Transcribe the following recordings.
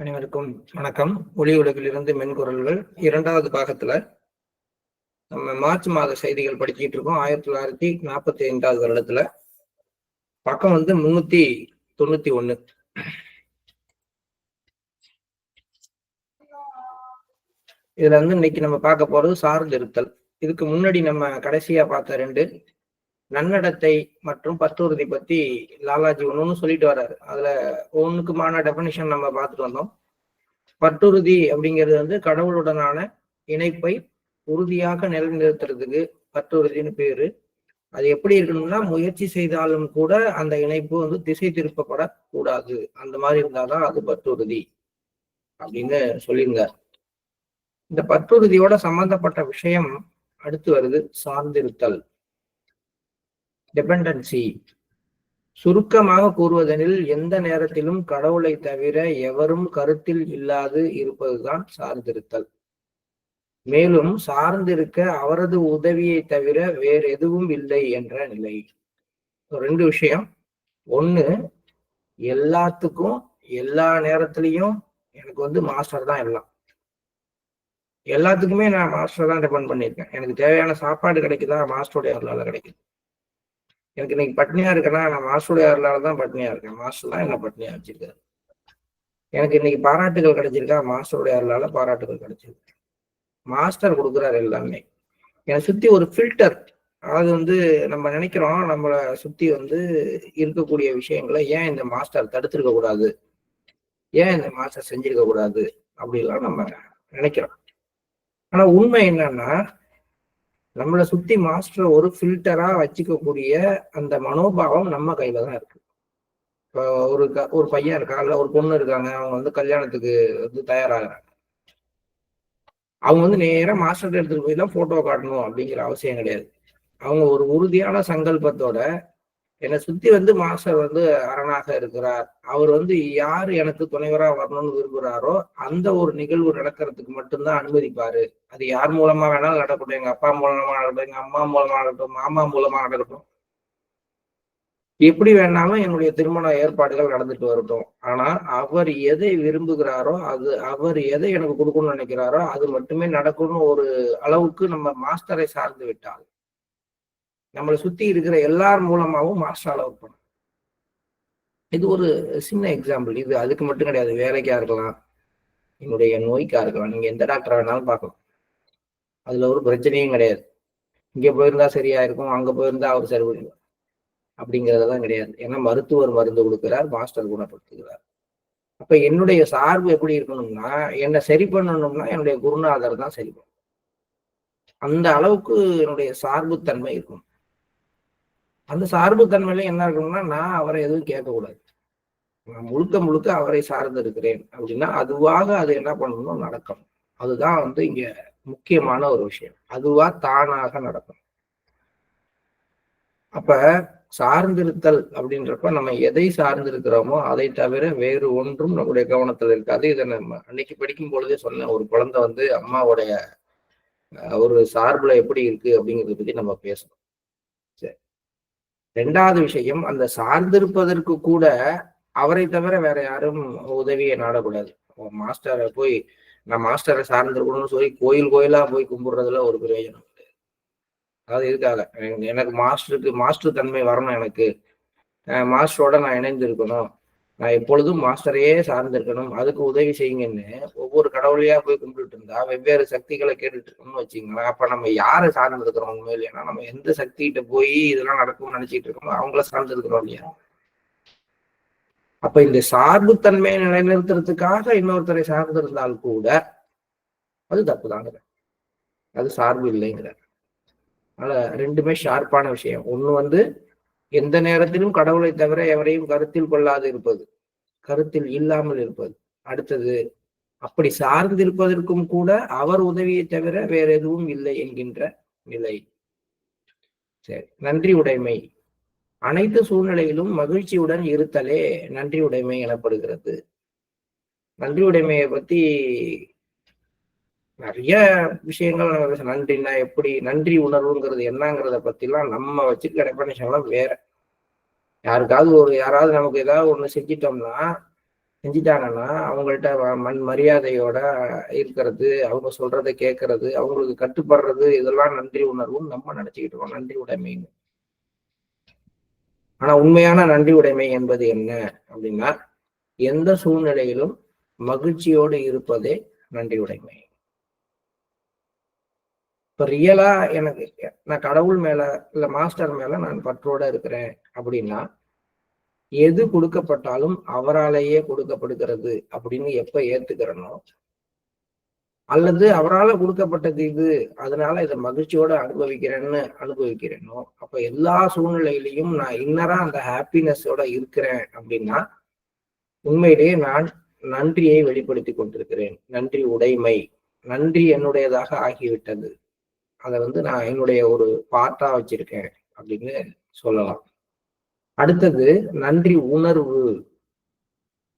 அனைவருக்கும் வணக்கம். ஒளி உலகிலிருந்து மென்குரல்கள் 2வது பாகத்துல நம்ம மார்ச் மாத செய்திகள் படிச்சுட்டு இருக்கோம். 1945 வருடத்துல பக்கம் 391. இதுல இன்னைக்கு நம்ம பார்க்க போறது சார்ந்திருத்தல். இதுக்கு முன்னாடி நம்ம கடைசியா பார்த்த 2 நன்னடத்தை மற்றும் பற்றுறுதி பத்தி லாலாஜி ஒண்ணு சொல்லிட்டு வர்றாரு. அதுல ஒண்ணுக்குமான டெபினிஷன் நம்ம பார்த்துட்டு வந்தோம். பற்றுறுதி அப்படிங்கிறது கடவுளுடனான இணைப்பை உறுதியாக நிலைநிறுத்துறதுக்கு பற்றுறுதின்னு பேரு. அது எப்படி இருக்கணும்னா, முயற்சி செய்தாலும் கூட அந்த இணைப்பு திசை திருப்பப்படக்கூடாது. அந்த மாதிரி இருந்தாதான் அது பற்றுறுதி அப்படின்னு சொல்லியிருந்தார். இந்த பற்றுறுதியோட சம்பந்தப்பட்ட விஷயம் அடுத்து வருது, சார்ந்திருத்தல், டிபெண்டன்சி. சுருக்கமாக கூறுவதெனில் எந்த நேரத்திலும் கடவுளை தவிர எவரும் கருத்தில் இல்லாது இருப்பதுதான் சார்ந்திருத்தல். மேலும் சார்ந்திருக்க அவரது உதவியை தவிர வேறு எதுவும் இல்லை என்ற நிலை. 2 விஷயம். ஒண்ணு, எல்லாத்துக்கும் எல்லா நேரத்திலையும் எனக்கு மாஸ்டர் தான் எல்லாம். எல்லாத்துக்குமே நான் மாஸ்டர் தான் டிபெண்ட் பண்ணியிருக்கேன். எனக்கு தேவையான சாப்பாடு கிடைக்குதா, மாஸ்டருடைய அருளால கிடைக்குது. எனக்கு இன்னைக்கு பட்னியா இருக்கேன்னா நான் மாஸ்டருடைய அருளால தான் பட்னியா இருக்கேன். மாஸ்டர் தான் என்ன பட்னியா வச்சிருக்காரு. எனக்கு இன்னைக்கு பாராட்டுகள் கிடைச்சிருக்கா, மாஸ்டருடைய அருளால பாராட்டுகள் கிடைச்சிருக்கு. மாஸ்டர் கொடுக்குறாரு எல்லாமே. என்னை சுத்தி ஒரு ஃபில்டர். அதாவது நம்ம நினைக்கிறோம், நம்மளை சுத்தி இருக்கக்கூடிய விஷயங்களை ஏன் இந்த மாஸ்டர் தடுத்திருக்க கூடாது, ஏன் இந்த மாஸ்டர் செஞ்சிருக்க கூடாது அப்படிலாம் நம்ம நினைக்கிறோம். ஆனா உண்மை என்னன்னா, நம்மளை சுத்தி மாஸ்டர் ஒரு ஃபில்டரா வச்சுக்கக்கூடிய அந்த மனோபாவம் நம்ம கையில தான் இருக்கு. இப்போ ஒரு பையன் இருக்கா, இல்ல ஒரு பொண்ணு இருக்காங்க, அவங்க கல்யாணத்துக்கு தயாராகிறாங்க. அவங்க நேரா மாஸ்டர் எடுத்துட்டு போய் தான் போட்டோ காட்டணும் அப்படிங்கிற அவசியம் கிடையாது. அவங்க ஒரு உறுதியான சங்கல்பத்தோட என்னை சுத்தி மாஸ்டர் அரணாக இருக்கிறார், அவர் யாரு எனக்கு துணைவரா வரணும்னு விரும்புறாரோ அந்த ஒரு நிகழ்வு நடக்கிறதுக்கு மட்டும்தான் அனுமதிப்பாரு. அது யார் மூலமா வேணாலும் நடக்கட்டும், எங்க அப்பா மூலமா நடக்கட்டும், எங்க அம்மா மூலமா நடக்கட்டும், மாமா மூலமா நடக்கட்டும், எப்படி வேணாலும் என்னுடைய திருமண ஏற்பாடுகள் நடந்துட்டு வரட்டும். ஆனா அவர் எதை விரும்புகிறாரோ, அவர் எதை எனக்கு கொடுக்கணும்னு நினைக்கிறாரோ அது மட்டுமே நடக்கணும்னு ஒரு அளவுக்கு நம்ம மாஸ்டரை சார்ந்து விட்டால், நம்மளை சுத்தி இருக்கிற எல்லார் மூலமாவும் மாஸ்டர் அளவு பண்ணும். இது ஒரு சின்ன எக்ஸாம்பிள். இது அதுக்கு மட்டும் கிடையாது, வேலைக்கா இருக்கலாம், என்னுடைய நோய்க்கா இருக்கலாம். நீங்க எந்த டாக்டர் வேணாலும் பார்க்கலாம், அதுல ஒரு பிரச்சனையும் கிடையாது. இங்க போயிருந்தா சரியா இருக்கும், அங்க போயிருந்தா அவர் சரி பண்ணிடுவார் அப்படிங்கிறதெல்லாம் கிடையாது. ஏன்னா மருத்துவர் மருந்து கொடுக்கிறார், மாஸ்டர் குணப்படுத்துகிறார். அப்ப என்னுடைய சார்பு எப்படி இருக்கணும்னா, என்னை சரி பண்ணணும்னா என்னுடைய குருநாதர் தான் சரி பண்ணணும். அந்த அளவுக்கு என்னுடைய சார்புத்தன்மை இருக்கும். அந்த சார்புத்தன்மையில என்ன இருக்கணும்னா, நான் அவரை எதுவும் கேட்கக்கூடாது. நான் முழுக்க அவரை சார்ந்து இருக்கிறேன் அப்படின்னா அதுவாக அது என்ன பண்ணணும், நடக்கணும். அதுதான் இங்க முக்கியமான ஒரு விஷயம். அதுவா தானாக நடக்கும். அப்ப சார்ந்திருத்தல் அப்படின்றப்ப நம்ம எதை சார்ந்திருக்கிறோமோ அதை தவிர வேறு ஒன்றும் நம்முடைய கவனத்துல இருக்காது. இதை நம்ம அன்னைக்கு படிக்கும் பொழுதே சொன்னேன். ஒரு குழந்தை அம்மாவுடைய ஒரு சார்புல எப்படி இருக்கு அப்படிங்கிறத பத்தி நம்ம பேசணும். சரி, 2வது விஷயம், அந்த சார்ந்திருப்பதற்கு கூட அவரை தவிர வேற யாரும் உதவியை நாடக்கூடாது. மாஸ்டரை போய் நான் மாஸ்டரை சார்ந்திருக்கணும்னு சொல்லி கோயிலா போய் கும்பிடுறதுல ஒரு பிரயோஜனம். அதாவது இதுக்காக எனக்கு மாஸ்டர் தன்மை வரணும், எனக்கு மாஸ்டரோட நான் இணைந்து இருக்கணும், நான் எப்பொழுதும் மாஸ்டரையே சார்ந்திருக்கணும், அதுக்கு உதவி செய்யுங்கன்னு ஒவ்வொரு கடவுளையா போய் கும்பிட்டு இருந்தா வெவ்வேறு சக்திகளை கேட்டுட்டு இருக்கோம்னு வச்சுங்களேன். அப்ப நம்ம யாரை சார்ந்து இருக்கிறோம் உண்மையிலேனா, நம்ம எந்த சக்திகிட்ட போய் இதெல்லாம் நடக்கும்னு நினைச்சிட்டு இருக்கோமோ அவங்கள சார்ந்து இருக்கிறோம் இல்லையா? அப்ப இந்த சார்புத்தன்மையை நிலைநிறுத்துறதுக்காக இன்னொருத்தரை சார்ந்திருந்தால் கூட அது தப்புதாங்கிற, அது சார்பு இல்லைங்கிற. அதனால 2மே ஷார்ப்பான விஷயம். ஒண்ணு எந்த நேரத்திலும் கடவுளை தவிர எவரையும் கருத்தில் கொள்ளாது இருப்பது, கருத்தில் இல்லாமல் இருப்பது. அடுத்தது, அப்படி சார்ந்திருப்பதற்கும் கூட அவர் உதவியை தவிர வேற எதுவும் இல்லை என்கின்ற நிலை. சரி, நன்றி உடைமை. அனைத்து சூழ்நிலையிலும் மகிழ்ச்சியுடன் இருத்தலே நன்றி உடைமை எனப்படுகிறது. நன்றி உடைமையை பத்தி நிறைய விஷயங்கள் நம்ம பேச. நன்றினா எப்படி, நன்றி உணர்வுங்கிறது என்னங்கிறத பத்திலாம் நம்ம வச்சுருக்க டெஃபனிஷன்லாம் வேற. யாராவது நமக்கு ஏதாவது ஒண்ணு செஞ்சிட்டோம்னா செஞ்சிட்டாங்கன்னா அவங்கள்ட்ட மரியாதையோட இருக்கிறது, அவங்க சொல்றதை கேட்கறது, அவங்களுக்கு கட்டுப்படுறது, இதெல்லாம் நன்றி உணர்வும் நம்ம நினைச்சுக்கிட்டு இருக்கோம் நன்றி உடைமைன்னு. ஆனா உண்மையான நன்றி உடைமை என்பது என்ன அப்படின்னா, எந்த சூழ்நிலையிலும் மகிழ்ச்சியோடு இருப்பதே நன்றி உடைமை. இப்ப ரியலா எனக்கு நான் கடவுள் மேல இல்ல மாஸ்டர் மேல நான் பற்றோட இருக்கிறேன் அப்படின்னா, எது கொடுக்கப்பட்டாலும் அவராலேயே கொடுக்கப்படுகிறது அப்படின்னு எப்ப ஏத்துக்கிறனோ, அல்லது அவரால கொடுக்கப்பட்டது இது, அதனால இதை மகிழ்ச்சியோட அனுபவிக்கிறேனோ, அப்ப எல்லா சூழ்நிலையிலையும் நான் இன்னரா அந்த ஹாப்பினஸோட இருக்கிறேன் அப்படின்னா, உண்மையிலேயே நான் நன்றியை வெளிப்படுத்தி கொண்டிருக்கிறேன். நன்றி உடைமை, நன்றி என்னுடையதாக ஆகிவிட்டது. அதை நான் என்னுடைய ஒரு பார்ட்டா வச்சிருக்கேன் அப்படின்னு சொல்லலாம். அடுத்தது நன்றி உணர்வு.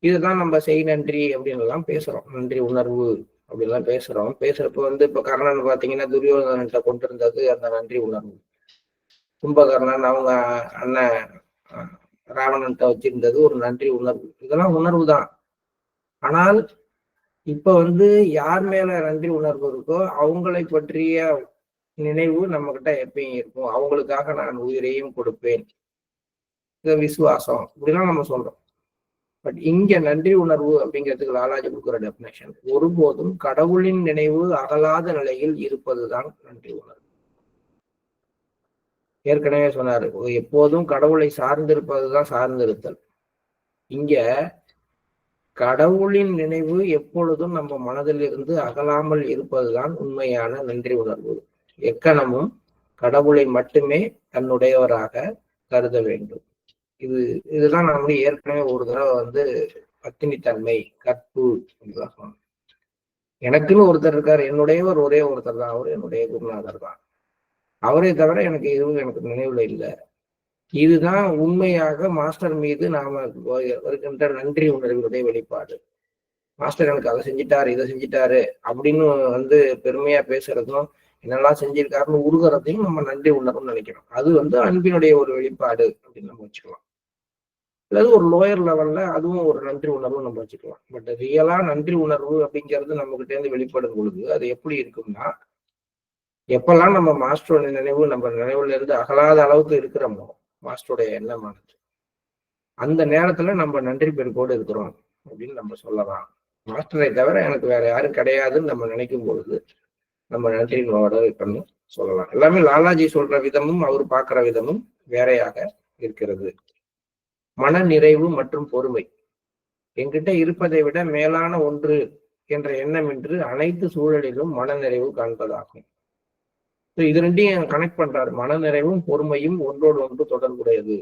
இதுதான் நம்ம செய் நன்றி அப்படின்னு எல்லாம் பேசுறோம். நன்றி உணர்வு அப்படின்லாம் பேசுறோம். பேசுறப்ப இப்ப கர்ணன் பாத்தீங்கன்னா துரியோதனன்ட்ட கொண்டு இருந்தது அந்த நன்றி உணர்வு. கும்பகர்ணன் அவங்க அண்ணன் ராவணன்ட்ட வச்சிருந்தது ஒரு நன்றி உணர்வு. இதெல்லாம் உணர்வு தான். ஆனால் இப்ப யார் மேல நன்றி உணர்வு இருக்கோ அவங்களை பற்றிய நினைவு நம்ம கிட்ட எப்பயும் இருக்கும். அவங்களுக்காக நான் உயிரையும் கொடுப்பேன், இது விசுவாசம் இப்படிலாம் நம்ம சொல்றோம். பட் இங்க நன்றி உணர்வு அப்படிங்கிறதுக்கு லாலாஜி கொடுக்குற டெபினேஷன், ஒருபோதும் கடவுளின் நினைவு அகலாத நிலையில் இருப்பதுதான் நன்றி உணர்வு. ஏற்கனவே சொன்னாரு, எப்போதும் கடவுளை சார்ந்திருப்பதுதான் சார்ந்திருத்தல். இங்க கடவுளின் நினைவு எப்பொழுதும் நம்ம மனதில் இருந்து அகலாமல் இருப்பதுதான் உண்மையான நன்றி உணர்வு. எக்கணமும் கடவுளை மட்டுமே தன்னுடையவராக கருத வேண்டும். இதுதான் நம்ம ஏற்கனவே ஒரு தடவை பத்தினித்தன்மை கற்பு அப்படிதான் சொன்னோம். எனக்குன்னு ஒருத்தர் இருக்காரு, என்னுடையவர் ஒரே ஒருத்தர் தான், அவர் என்னுடைய குருநாதர் தான். அவரே தவிர எனக்கு எதுவும் எனக்கு நினைவுல இல்லை. இதுதான் உண்மையாக மாஸ்டர் மீது நாம வருகின்ற நன்றி உணர்வுடைய வெளிப்பாடு. மாஸ்டர் எனக்கு அதை செஞ்சிட்டாரு, இதை செஞ்சிட்டாரு அப்படின்னு பெருமையா பேசுறதும், என்னெல்லாம் செஞ்சிருக்காருன்னு உருகிறதையும் நம்ம நன்றி உணர்வுன்னு நினைக்கிறோம். அது அன்பினுடைய ஒரு வெளிப்பாடு அப்படின்னு நம்ம வச்சுக்கலாம். அல்லது ஒரு லோயர் லெவல்ல அதுவும் ஒரு நன்றி உணர்வு நம்ம வச்சுக்கலாம். பட் ரியலா நன்றி உணர்வு அப்படிங்கிறது நம்ம கிட்ட இருந்து வெளிப்படும் பொழுது அது எப்படி இருக்கும்னா, எப்பெல்லாம் நம்ம மாஸ்டரோட நினைவு நம்ம நினைவுல இருந்து அகலாத அளவுக்கு இருக்கிறோமோ, மாஸ்டருடைய எண்ணமானது, அந்த நேரத்துல நம்ம நன்றி பெருக்கோடு இருக்கிறோம் அப்படின்னு நம்ம சொல்லலாம். மாஸ்டரை தவிர எனக்கு வேற யாரும் கிடையாதுன்னு நம்ம நினைக்கும் பொழுது நம்ம நன்றியோட இருக்கணும் சொல்லலாம். எல்லாமே லாலாஜி சொல்ற விதமும் அவர் பார்க்கிற விதமும் வேறையாக இருக்கிறது. மன நிறைவு மற்றும் பொறுமை என்கிட்ட இருப்பதை விட மேலான ஒன்று என்ற எண்ணம் என்று அனைத்து சூழலிலும் மன நிறைவு காண்பதாகும். இது ரெண்டையும் கனெக்ட் பண்றாரு. மன நிறைவும் பொறுமையும் ஒன்றோடு ஒன்று தொடர்புடையது.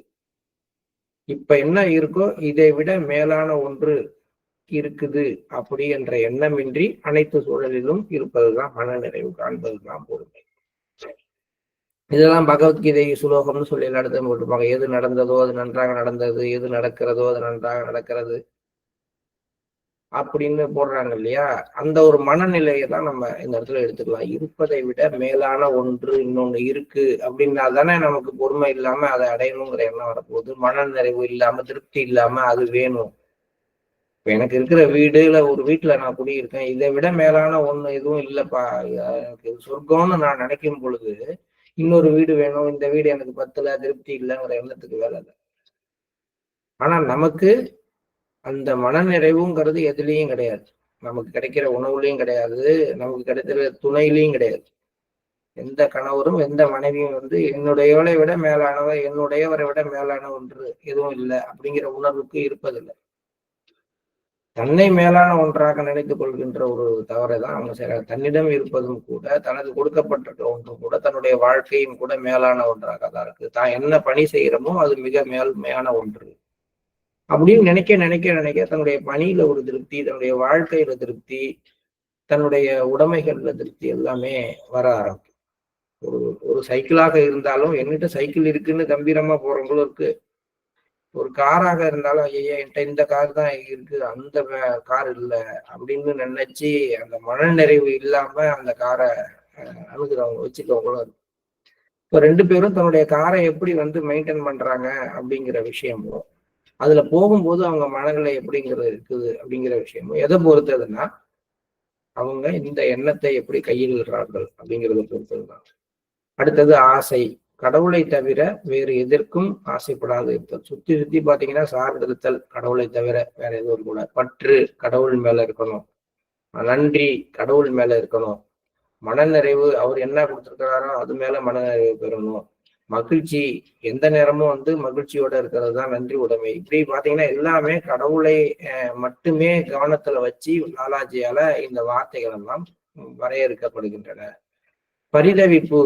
இப்ப என்ன இருக்கோ இதை விட மேலான ஒன்று இருக்குது அப்படி என்ற எண்ணமின்றி அனைத்து சூழலிலும் இருப்பதுதான் மன நிறைவு காண்பதுதான் பொறுமை. இதெல்லாம் பகவத்கீதை சுலோகம்னு சொல்லி எல்லா இடத்தையும் போட்டிருப்பாங்க. எது நடந்ததோ அது நன்றாக நடந்தது, எது நடக்கிறதோ அது நன்றாக நடக்கிறது அப்படின்னு போடுறாங்க இல்லையா? அந்த ஒரு மனநிலையை தான் நம்ம இந்த இடத்துல எடுத்துக்கலாம். இருப்பதை விட மேலான ஒன்று இன்னொன்னு இருக்கு அப்படின்னா தானே நமக்கு பொறுமை இல்லாம அதை அடையணுங்கிற எண்ணம் வரப்போகுது. மன நிறைவு இல்லாம திருப்தி இல்லாம அது வேணும். இப்ப எனக்கு இருக்கிற வீடுல ஒரு வீட்டுல நான் குடியிருக்கேன், இதை விட மேலான ஒண்ணு எதுவும் இல்லப்பா, எனக்கு சொர்க்கம்னு நான் நினைக்கும் பொழுது இன்னொரு வீடு வேணும், இந்த வீடு எனக்கு பத்தல, திருப்தி இல்லைங்கிற எண்ணத்துக்கு வேலை இல்லை. ஆனா நமக்கு அந்த மனநிறைவுங்கிறது எதுலேயும் கிடையாது. நமக்கு கிடைக்கிற உணவுலையும் கிடையாது, நமக்கு கிடைக்கிற துணையிலையும் கிடையாது. எந்த கணவரும் எந்த மனைவியும் என்னுடையவரை விட மேலானவர், என்னுடையவரை விட மேலான ஒன்று எதுவும் இல்லை அப்படிங்கிற உணர்வுக்கு இருப்பதில்லை. தன்னை மேலான ஒன்றாக நினைத்துக் கொள்கின்ற ஒரு தவறை தான் அவங்க செய்யறாங்க. தன்னிடம் இருப்பதும் கூட, தனது கொடுக்கப்பட்டிருக்கிற ஒன்றும் கூட, தன்னுடைய வாழ்க்கையும் கூட மேலான ஒன்றாக தான் இருக்கு. தான் என்ன பணி செய்யறோமோ அது மிக மேல்மையான ஒன்று அப்படின்னு நினைக்க நினைக்க நினைக்க தன்னுடைய பணியில ஒரு திருப்தி, தன்னுடைய வாழ்க்கையில திருப்தி, தன்னுடைய உடைமைகள்ல திருப்தி எல்லாமே வர ஆரம்பிக்கும். ஒரு சைக்கிளாக இருந்தாலும் என்கிட்ட சைக்கிள் இருக்குன்னு கம்பீரமா போறவங்களும் இருக்கு. ஒரு காராக இருந்தாலும் ஐயா என்கிட்ட இந்த கார் தான் இருக்கு, அந்த கார் இல்லை அப்படின்னு நினைச்சு அந்த மன நிறைவு இல்லாம அந்த காரை அணுகிறவங்க வச்சுக்கவங்களும் இருக்கு. இப்போ ரெண்டு பேரும் தன்னுடைய காரை எப்படி மெயின்டைன் பண்றாங்க அப்படிங்கிற விஷயமும் அதுல போகும்போது அவங்க மனநிலை எப்படிங்கிறது இருக்குது அப்படிங்கிற விஷயமும் எதை பொறுத்ததுன்னா அவங்க இந்த எண்ணத்தை எப்படி கையிடுகிறார்கள் அப்படிங்கிறத பொறுத்ததுதான். அடுத்தது ஆசை. கடவுளை தவிர வேறு எதற்கும் ஆசைப்படாது இருத்தல். சுத்தி சுத்தி பாத்தீங்கன்னா சார்ந்திருத்தல், கடவுளை தவிர வேற எதுவும் கூட. பற்று கடவுள் மேல இருக்கணும், நன்றி கடவுள் மேல இருக்கணும், மனநிறைவு அவர் என்ன கொடுத்திருக்கிறாரோ அது மேல மனநிறைவு பெறணும், மகிழ்ச்சி எந்த நேரமும் மகிழ்ச்சியோட இருக்கிறது தான் நன்றி உடைமை. இப்படி பாத்தீங்கன்னா எல்லாமே கடவுளை மட்டுமே கவனத்துல வச்சு லாலாஜியால இந்த வார்த்தைகள் எல்லாம் வரையறுக்கப்படுகின்றன. பரிதவிப்பு,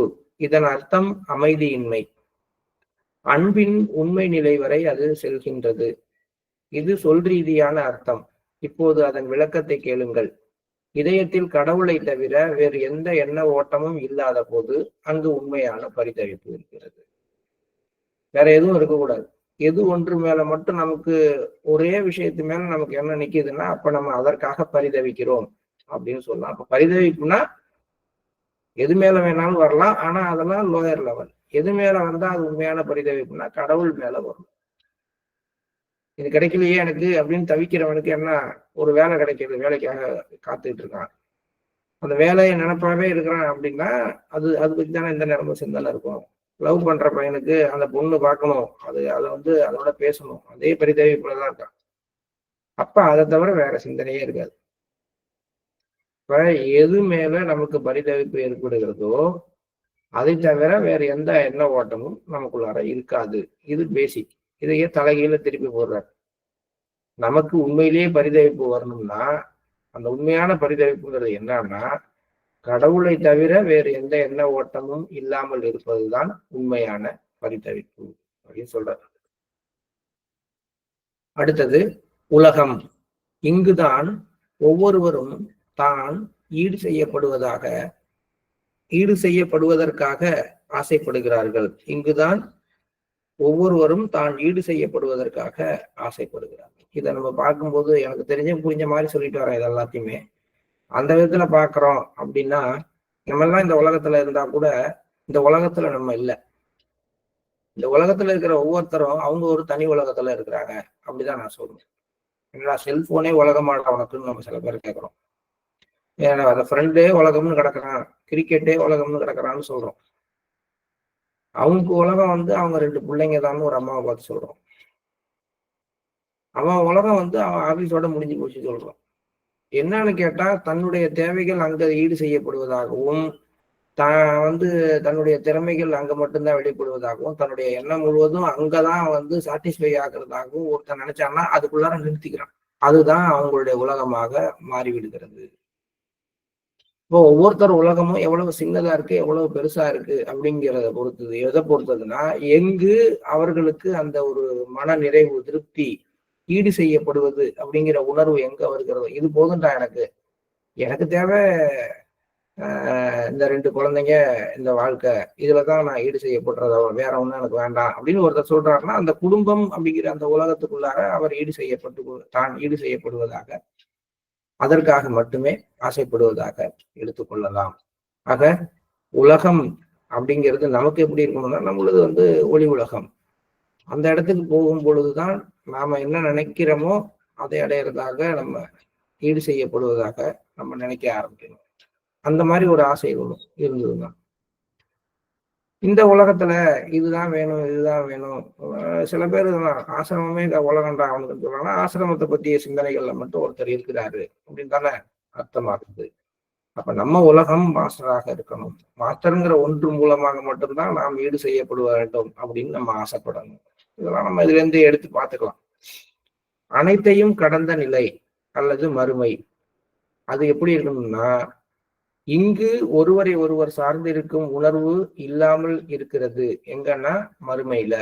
இதன் அர்த்தம் அமைதியின்மை. அன்பின் உண்மை நிலை வரை அது செல்கின்றது. இது சொல் ரீதியான அர்த்தம். இப்போது அதன் விளக்கத்தை கேளுங்கள். இதயத்தில் கடவுளை தவிர வேறு எந்த எண்ண ஓட்டமும் இல்லாத போது அங்கு உண்மையான பரிதவிப்பு இருக்கிறது. வேற எதுவும் இருக்கக்கூடாது. எது ஒன்று மேல மட்டும் நமக்கு ஒரே விஷயத்து மேல நமக்கு என்ன நிக்குதுன்னா அப்ப நம்ம அதற்காக பரிதவிக்கிறோம் அப்படின்னு சொல்லலாம். அப்ப பரிதவிப்புனா எது மேல வேணாலும் வரலாம், ஆனா அதெல்லாம் லோயர் லெவல். எது மேல வந்தா அது உண்மையான பரிதவிப்புனா கடவுள் மேல வரும். இது கிடைக்கலையே எனக்கு அப்படின்னு தவிக்கிறவனுக்கு என்ன, ஒரு வேலை கிடைக்கிறது, வேலைக்காக காத்துட்டு இருக்கான், அந்த வேலையை நினைப்பாவே இருக்கிறான் அப்படின்னா அது பத்தி தானே இந்த நேரமும் சிந்தனை இருக்கும். லவ் பண்ற பையனுக்கு அந்த பொண்ணு பார்க்கணும், அதை அதோட பேசணும், அதே பரிதவிப்புலதான் இருக்கான். அப்ப அதை தவிர வேற சிந்தனையே இருக்காது. இப்ப எது மேல நமக்கு பரிதவிப்பு ஏற்படுகிறதோ அதை தவிர வேற எந்த எண்ண ஓட்டமும் நமக்குள்ளார இருக்காது. இது பேசிக். இதையே தலைகீழ திருப்பி போடுறார். நமக்கு உண்மையிலேயே பரிதவிப்பு வரணும்னா அந்த உண்மையான பரிதவிப்புங்கிறது என்னன்னா கடவுளை தவிர வேறு எந்த எண்ண ஓட்டமும் இல்லாமல் இருப்பதுதான் உண்மையான பரிதவிப்பு அப்படின்னு சொல்றார். அடுத்தது உலகம். இங்குதான் ஒவ்வொருவரும் தான் ஈடு செய்யப்படுவதற்காக ஆசைப்படுகிறார்கள். இங்குதான் ஒவ்வொருவரும் தான் ஈடு செய்யப்படுவதற்காக ஆசைப்படுகிறார்கள். இதை நம்ம பார்க்கும்போது எனக்கு தெரிஞ்ச புரிஞ்ச மாதிரி சொல்லிட்டு வரேன். இது எல்லாத்தையுமே அந்த விதத்துல பாக்குறோம் அப்படின்னா நம்ம எல்லாம் இந்த உலகத்துல இருந்தா கூட இந்த உலகத்துல நம்ம இல்லை. இந்த உலகத்துல இருக்கிற ஒவ்வொருத்தரும் அவங்க ஒரு தனி உலகத்துல இருக்கிறாங்க அப்படிதான் நான் சொல்றேன். என்னடா செல்போனே உலகமாடா உனக்குன்னு நம்ம சில பேர் கேட்கிறோம். ஏன்னா அந்த ஃப்ரெண்டே உலகம்னு கிடக்குறான், கிரிக்கெட்டே உலகம்னு கிடக்குறான்னு சொல்றோம். அவங்க உலகம் அவங்க 2 பிள்ளைங்க தான் ஒரு அம்மாவை பார்த்து சொல்றோம். அவன் உலகம் அவன் ஆபீஸோட முடிஞ்சு போச்சு சொல்றோம். என்னன்னு கேட்டா தன்னுடைய தேவைகள் அங்க ஈடு செய்யப்படுவதாகவும் தன்னுடைய திறமைகள் அங்க மட்டும்தான் வெளிப்படுவதாகவும் தன்னுடைய எண்ணம் முழுவதும் அங்கதான் சாட்டிஸ்ஃபை ஆகுறதாகவும் ஒருத்தன் நினைச்சான்னா அதுக்குள்ளார நிறுத்திக்கிறான். அதுதான் அவங்களுடைய உலகமாக மாறிவிடுகிறது. இப்போ ஒவ்வொருத்தர் உலகமும் எவ்வளவு சின்னதா இருக்கு, எவ்வளவு பெருசா இருக்கு அப்படிங்கிறத பொறுத்தது. எதை பொறுத்ததுன்னா எங்கு அவர்களுக்கு அந்த ஒரு மன நிறைவு, திருப்தி, ஈடு செய்யப்படுவது அப்படிங்கிற உணர்வு எங்க வருகிறதோ இது போதும்டா எனக்கு தேவை இந்த 2 குழந்தைங்க, இந்த வாழ்க்கை, இதுலதான் நான் ஈடு செய்யப்படுறத வேற ஒண்ணும் எனக்கு வேண்டாம் அப்படின்னு ஒருத்தர் சொல்றாருன்னா அந்த குடும்பம் அப்படிங்கிற அந்த உலகத்துக்குள்ளார அவர் தான் ஈடு செய்யப்படுவதாக, அதற்காக மட்டுமே ஆசைப்படுவதாக எடுத்துக்கொள்ளலாம். ஆக உலகம் அப்படிங்கிறது நமக்கு எப்படி இருக்கணும்னா நம்மளது ஒளி உலகம். அந்த இடத்துக்கு போகும் பொழுதுதான் நாம என்ன நினைக்கிறோமோ அதை அடையிறதாக, நம்ம ஈடு செய்யப்படுவதாக நம்ம நினைக்க ஆரம்பிக்கணும். அந்த மாதிரி ஒரு ஆசை இருந்ததுன்னா இந்த உலகத்துல இதுதான் வேணும், இதுதான் வேணும். சில பேர் ஆசிரமமே இந்த உலகம்டா அவனுக்கு சொல்றாங்க. ஆசிரமத்தை பற்றிய சிந்தனைகள்ல மட்டும் ஒருத்தர் இருக்கிறாரு அப்படின்னு தானே அர்த்தமாகுது. அப்ப நம்ம உலகம் மாஸ்டராக இருக்கணும். மாஸ்டருங்கிற ஒன்று மூலமாக மட்டும்தான் நாம் ஈடு செய்யப்பட வேண்டும் அப்படின்னு நம்ம ஆசைப்படணும். இதெல்லாம் நம்ம இதுல இருந்து எடுத்து பார்த்துக்கலாம். அனைத்தையும் கடந்த நிலை அல்லது மறுமை அது எப்படி இருக்கணும்னா இங்கு ஒருவரை ஒருவர் சார்ந்திருக்கும் உணர்வு இல்லாமல் இருக்கிறது. எங்கன்னா மறுமையில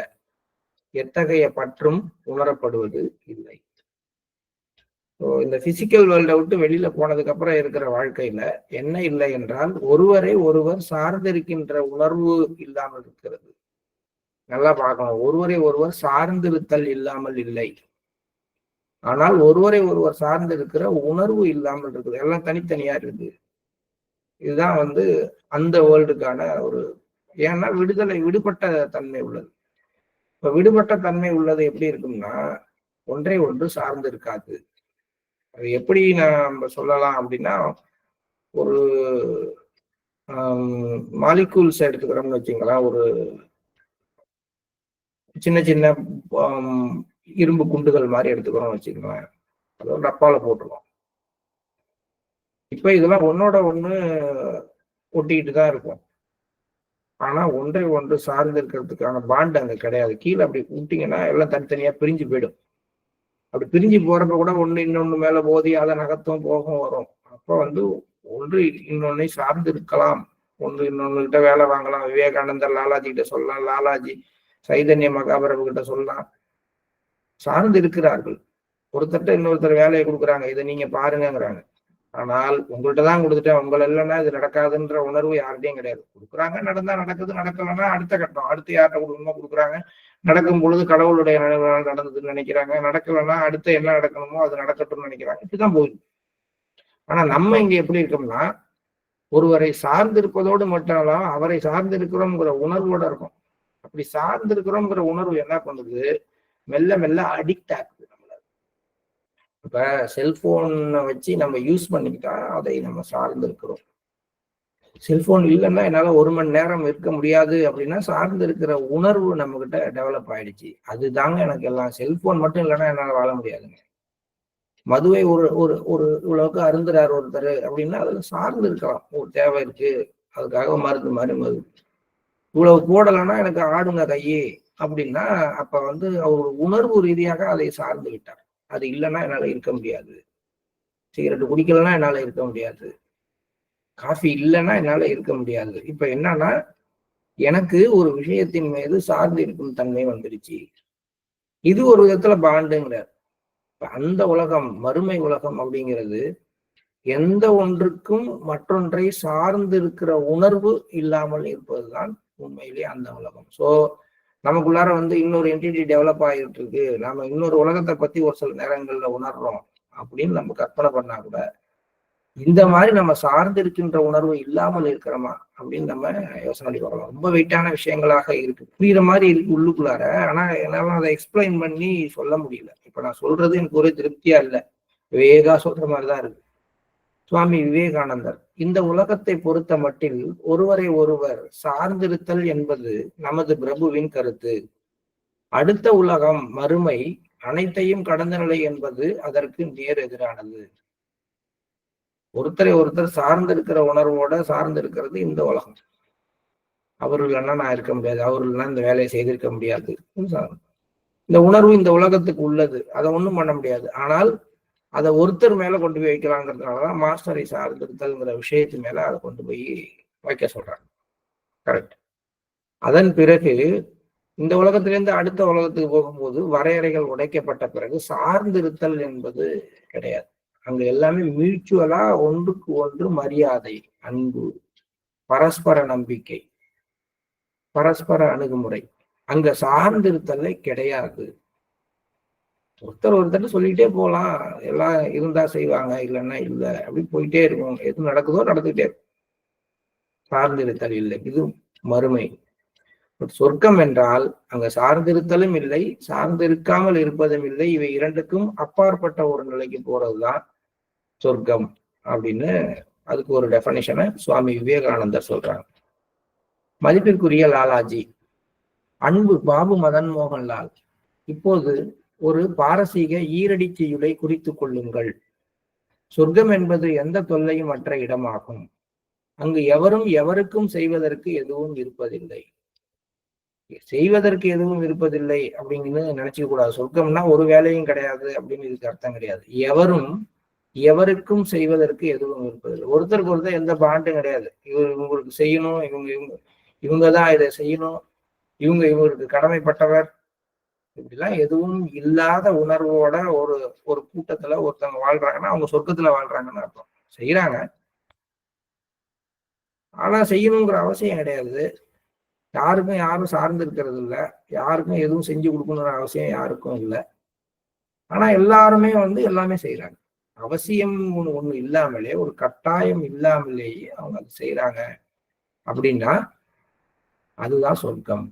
எத்தகைய பற்றும் உணரப்படுவது இல்லை. இந்த பிசிக்கல் வேர்ல்டை விட்டு வெளியில போனதுக்கு அப்புறம் இருக்கிற வாழ்க்கையில என்ன இல்லை என்றால் ஒருவரை ஒருவர் சார்ந்திருக்கின்ற உணர்வு இல்லாமல் இருக்கிறது. நல்லா பார்க்கணும். ஒருவரை ஒருவர் சார்ந்திருத்தல் இல்லாமல் இல்லை, ஆனால் ஒருவரை ஒருவர் சார்ந்து இருக்கிற உணர்வு இல்லாமல் இருக்குது. எல்லாம் தனித்தனியா இருக்குது. இதுதான் அந்த வேர்ல்டுக்கான ஒரு, ஏன்னா விடுபட்ட தன்மை உள்ளது. இப்ப விடுபட்ட தன்மை உள்ளது எப்படி இருக்கும்னா ஒன்றை ஒன்று சார்ந்து இருக்காது. அது எப்படி நம்ம சொல்லலாம் அப்படின்னா, ஒரு மாலிகூல்ஸ் எடுத்துக்கிறோம்னு வச்சுங்களேன். ஒரு சின்ன சின்ன இரும்பு குண்டுகள் மாதிரி எடுத்துக்கிறோம்னு வச்சுக்கோங்களேன். அதை ஒரு டப்பால போட்டுருவோம். இப்ப இதெல்லாம் ஒன்னோட ஒண்ணு ஒட்டிக்கிட்டு தான் இருக்கும். ஆனா ஒன்றை ஒன்று சார்ந்து இருக்கிறதுக்கான பாண்ட் அங்க கிடையாது. கீழே அப்படி விட்டீங்கன்னா எல்லாம் தனித்தனியா பிரிஞ்சு போயிடும். அப்படி பிரிஞ்சு போறப்ப கூட ஒண்ணு இன்னொன்னு மேல மோதி அதை நகர்த்தும் போகும் வரும். அப்ப ஒன்று இன்னொன்னை சார்ந்து இருக்கலாம். ஒன்று இன்னொன்னு கிட்ட வேலை வாங்கலாம். விவேகானந்தர் லாலாஜி கிட்ட சொல்லலாம், லாலாஜி சைதன்ய மகாபிரபு கிட்ட சொல்லலாம். சார்ந்து இருக்கிறார்கள். ஒருத்தட்ட இன்னொருத்தர் வேலையை கொடுக்குறாங்க, இதை நீங்க பாருங்கிறாங்க. ஆனால் உங்கள்கிட்ட தான் கொடுத்துட்டேன், உங்களை இல்லைன்னா இது நடக்காதுன்ற உணர்வு யார்கிட்டையும் கிடையாது. கொடுக்குறாங்க, நடந்தா நடக்குது, நடக்கலன்னா அடுத்த கட்டம், அடுத்து யார்கிட்ட கொடுக்கணுமோ கொடுக்குறாங்க. நடக்கும் பொழுது கடவுளுடைய நினைவுகள் நடந்ததுன்னு நினைக்கிறாங்க, நடக்கலன்னா அடுத்து என்ன நடக்கணுமோ அது நடக்கட்டும்னு நினைக்கிறாங்க. இப்படிதான் போகுது. ஆனா நம்ம இங்க எப்படி இருக்கோம்னா, ஒருவரை சார்ந்திருப்பதோடு மட்டும் அவரை சார்ந்திருக்கிறோம்ங்கிற உணர்வோட இருக்கும். அப்படி சார்ந்திருக்கிறோம்ங்கிற உணர்வு என்ன பண்ணுது, மெல்ல மெல்ல அடிக்ட் ஆகுது நம்மள. இப்ப செல்போனை வச்சு நம்ம யூஸ் பண்ணிக்கிட்டா அதை நம்ம சார்ந்து இருக்கிறோம். செல்போன் இல்லைன்னா என்னால 1 மணி நேரம் இருக்க முடியாது அப்படின்னா சார்ந்து இருக்கிற உணர்வு நம்ம கிட்ட டெவலப் ஆயிடுச்சு. அதுதாங்க எனக்கு எல்லாம். செல்போன் மட்டும் இல்லைன்னா என்னால வாழ முடியாதுங்க. மதுவை ஒரு ஒரு ஒரு இவ்வளவுக்கு அருந்துறாரு ஒருத்தர் அப்படின்னா அதுல சார்ந்து இருக்கலாம். ஒரு தேவை இருக்கு, அதுக்காக மருந்து மாதிரி மது. இவ்வளவு போடலைன்னா எனக்கு ஆடுங்க கையே அப்படின்னா அப்ப அவர் உணர்வு ரீதியாக அதை சார்ந்து விட்டார். அது இல்லைன்னா என்னால இருக்க முடியாது. சிகரெட் குடிக்கலன்னா என்னால இருக்க முடியாது. காஃபி இல்லைன்னா என்னால இருக்க முடியாது. இப்ப என்னன்னா, எனக்கு ஒரு விஷயத்தின் மீது சார்ந்து இருக்கும் தன்மை வந்துருச்சு. இது ஒரு விதத்துல பாண்டுங்கிறார். அந்த உலகம், மறுமை உலகம் அப்படிங்கிறது எந்த ஒன்றுக்கும் மற்றொன்றை சார்ந்து இருக்கிற உணர்வு இல்லாமல் இருப்பதுதான் உண்மையிலேயே அந்த உலகம். சோ நமக்குள்ளார இன்னொரு என்டிட்டி டெவலப் ஆகிட்டு இருக்கு, நாம இன்னொரு உலகத்தை பத்தி ஒரு சில நேரங்கள்ல உணர்றோம் அப்படின்னு நம்ம கற்பனை பண்ணா கூட இந்த மாதிரி நம்ம சார்ந்து இருக்கின்ற உணர்வு இல்லாமல் இருக்கிறோமா அப்படின்னு நம்ம யோசனை பண்ணி பார்க்கலாம். ரொம்ப வெயிட்டான விஷயங்களாக இருக்கு, புரியுற மாதிரி இருக்கு உள்ளுக்குள்ளார. ஆனா என்னால அதை எக்ஸ்பிளைன் பண்ணி சொல்ல முடியல. இப்ப நான் சொல்றது எனக்கு ஒரே திருப்தியா இல்லை, வேகா சொல்ற மாதிரிதான் இருக்கு. சுவாமி விவேகானந்தர் இந்த உலகத்தை பொறுத்த மட்டில் ஒருவரை ஒருவர் சார்ந்திருத்தல் என்பது நமது பிரபுவின் கருத்து. அடுத்த உலகம் மறுமை அனைத்தையும் கடந்த நிலை என்பது அதற்கு நேர் எதிரானது. ஒருத்தரை ஒருத்தர் சார்ந்திருக்கிற உணர்வோட சார்ந்திருக்கிறது இந்த உலகம். அவர் இல்லைன்னா நான் இருக்க முடியாது, அவர் இல்லைன்னா இந்த வேலையை செய்திருக்க முடியாது. இந்த உணர்வு இந்த உலகத்துக்கு உள்ளது, அதை ஒண்ணும் பண்ண முடியாது. ஆனால் அதை ஒருத்தர் மேல கொண்டு போய் வைக்கலாங்கிறதுனாலதான் மாஸ்டரை சார்ந்திருத்தல்ங்கிற விஷயத்து மேல அதை கொண்டு போய் வைக்க சொல்றாங்க. கரெக்ட். அதன் பிறகு இந்த உலகத்திலிருந்து அடுத்த உலகத்துக்கு போகும்போது வரையறைகள் உடைக்கப்பட்ட பிறகு சார்ந்திருத்தல் என்பது கிடையாது. அங்க எல்லாமே மியூச்சுவலா ஒன்றுக்கு ஒன்று மரியாதை, அன்பு, பரஸ்பர நம்பிக்கை, பரஸ்பர அணுகுமுறை. அங்க சார்ந்திருத்தலே கிடையாது. ஒருத்தர் சொல்லிட்டே போலாம், எல்லாம் இருந்தா செய்வாங்க, இல்லைன்னா இல்லை, அப்படி போயிட்டே இருக்கும். எது நடக்குதோ நடந்துகிட்டே இருக்கும். சார்ந்திருத்தல் இல்லை, இது மறுமை. சொர்க்கம் என்றால் அங்க சார்ந்திருத்தலும் இல்லை, சார்ந்திருக்காமல் இருப்பதும் இல்லை. இவை இரண்டுக்கும் அப்பாற்பட்ட ஒரு நிலைக்கு போறதுதான் சொர்க்கம் அப்படின்னு அதுக்கு ஒரு டெஃபனிஷனை சுவாமி விவேகானந்தர் சொல்றாங்க. மதிப்பிற்குரிய லாலாஜி, அன்பு பாபு மதன் மோகன்லால், இப்போது ஒரு பாரசீக ஈரடி செய்யுளை குறித்து கொள்ளுங்கள். சொர்க்கம் என்பது எந்த தொல்லையும் மற்ற இடமாகும். அங்கு எவரும் எவருக்கும் செய்வதற்கு எதுவும் இருப்பதில்லை. செய்வதற்கு எதுவும் இருப்பதில்லை அப்படின்னு நினைச்சுக்க கூடாது. சொர்க்கம்னா ஒரு வேலையும் கிடையாது அப்படின்னு இதுக்கு அர்த்தம் கிடையாது. எவரும் எவருக்கும் செய்வதற்கு எதுவும் இருப்பதில்லை. ஒருத்தருக்கு ஒருத்தர் எந்த பாண்டும் கிடையாது. இவங்களுக்கு செய்யணும், இவங்கதான் இதை செய்யணும், இவங்களுக்கு கடமைப்பட்டவர், இப்படிலாம் எதுவும் இல்லாத உணர்வோட ஒரு ஒரு கூட்டத்துல ஒருத்தவங்க வாழ்றாங்கன்னா அவங்க சொர்க்கத்துல வாழ்றாங்கன்னு அர்த்தம். செய்யறாங்க, ஆனா செய்யணுங்கிற அவசியம் கிடையாது. யாருக்கும் யாரும் சார்ந்து இருக்கிறது இல்லை, யாருக்கும் எதுவும் செஞ்சு கொடுக்கணுங்கிற அவசியம் யாருக்கும் இல்லை. ஆனா எல்லாருமே எல்லாமே செய்யறாங்க. அவசியம் ஒண்ணு இல்லாமலே, ஒரு கட்டாயம் இல்லாமலேயே அவங்க அது செய்யறாங்க அப்படின்னா அதுதான் சொர்க்கம்.